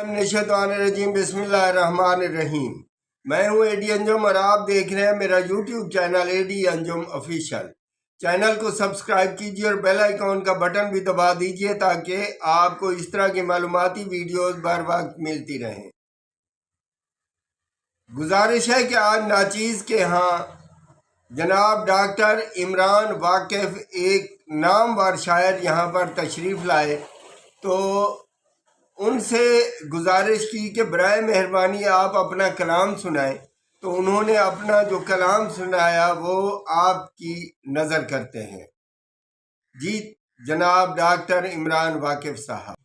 रजीम बिस्मिल्लाहिर्रहमानिर्रहीम। मैं हूं एडी अंजुम और आप देख रहे हैं मेरा यूट्यूब चैनल एडी अंजुम ऑफिशियल। चैनल को सब्सक्राइब कीजिए और बेल आइकॉन का बटन भी दबा दीजिए ताकि आपको इस तरह की मालूमाती वीडियोस बर वक्त मिलती रहें। गुजारिश है कि आज नाचीज़ के यहाँ जनाब डॉक्टर इमरान वाकिफ एक नामवर शायर यहाँ पर तशरीफ़ लाए, तो उनसे गुजारिश की कि बराए मेहरबानी आप अपना कलाम सुनाएं। तो उन्होंने अपना जो कलाम सुनाया वो आपकी नज़र करते हैं। जी जनाब डॉक्टर इमरान वाकिफ साहब।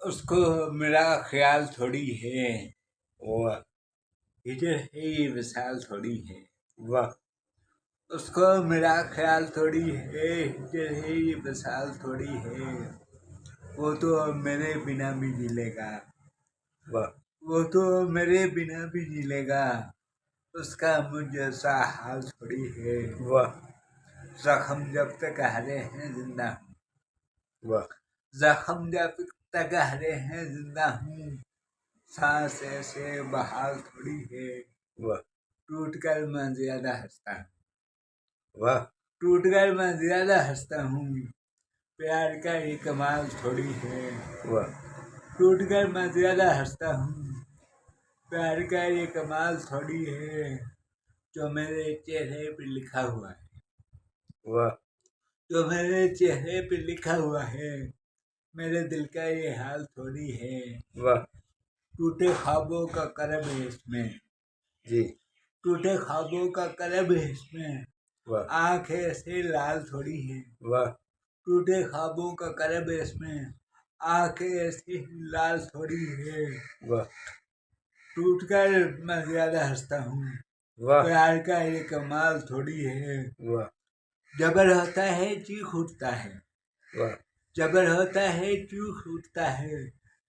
उसको मेरा ख्याल थोड़ी है, वाह, इधर है ये विशाल थोड़ी है। वाह, उसको मेरा ख्याल थोड़ी है, इधर है ये विशाल थोड़ी है। वो तो मेरे बिना भी जी लेगा, वाह, वो तो मेरे बिना भी जी लेगा। उसका मुझ जैसा हाल थोड़ी है। वाह, जख्म जब तक हरे हैं जिंदा हूँ, वाह, जख्म जब तक हरे हैं जिंदा हूँ। सांस ऐसे बहाल थोड़ी है, वाह, टूट कर मैं ज्यादा हंसता हूँ, वाह, टूट कर मैं ज्यादा हंसता हूँ। प्यार का ये कमाल थोड़ी है, वाह, टूट कर मैं ज्यादा हंसता हूँ। प्यार का ये कमाल थोड़ी है, जो मेरे चेहरे पे लिखा हुआ है, वाह, जो मेरे चेहरे पे लिखा हुआ है। मेरे दिल का ये हाल थोड़ी है, वाह, टूटे ख्वाबों का करब है इसमें, जी, टूटे ख्वाबों का करब है इसमें। वाह, आंखें ऐसे लाल थोड़ी है, वाह, टूटे ख्वाबों का करब है इसमें। आंखें ऐसी लाल थोड़ी है, वाह, टूट कर मैं ज्यादा हंसता हूँ। वाह, प्यार का ये कमाल थोड़ी है, वाह, जबर होता है चीख उठता है, वाह, जबर होता है चीख उठता है।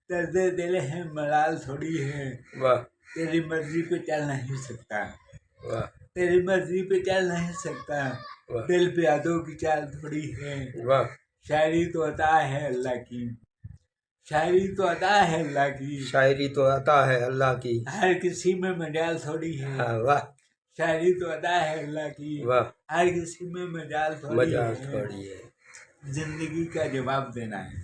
दर्द दिल है मलाल थोड़ी है, वाह, तेरी मर्जी पे चल नहीं सकता, वाह, तेरी मर्जी पे चल नहीं सकता। वाह, दिल पे यादों की चाल थोड़ी है। वाह, शायरी तो अता है अल्लाह की, शायरी तो अता है अल्लाह की। शायरी तो अता है अल्लाह की। हर किसी में मजाल थोड़ी है, हाँ, वाह, शायरी तो अता है अल्लाह की। वाह, हर किसी में मजाल थोड़ी मजाल है। थोड़ी है। जिंदगी का जवाब देना है,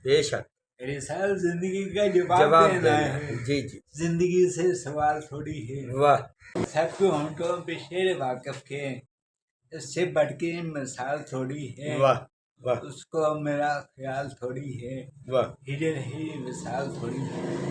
बेशक रिसाल जिंदगी का जवाब देना है। जी जी, जिंदगी से सवाल थोड़ी है। वाह, सबके होंठों पे शेर वाकिफ के, इससे बढ़ के मिसाल थोड़ी है। वाह, वाह, उसको मेरा ख्याल थोड़ी है, वाह। हिजर ही विशाल थोड़ी है।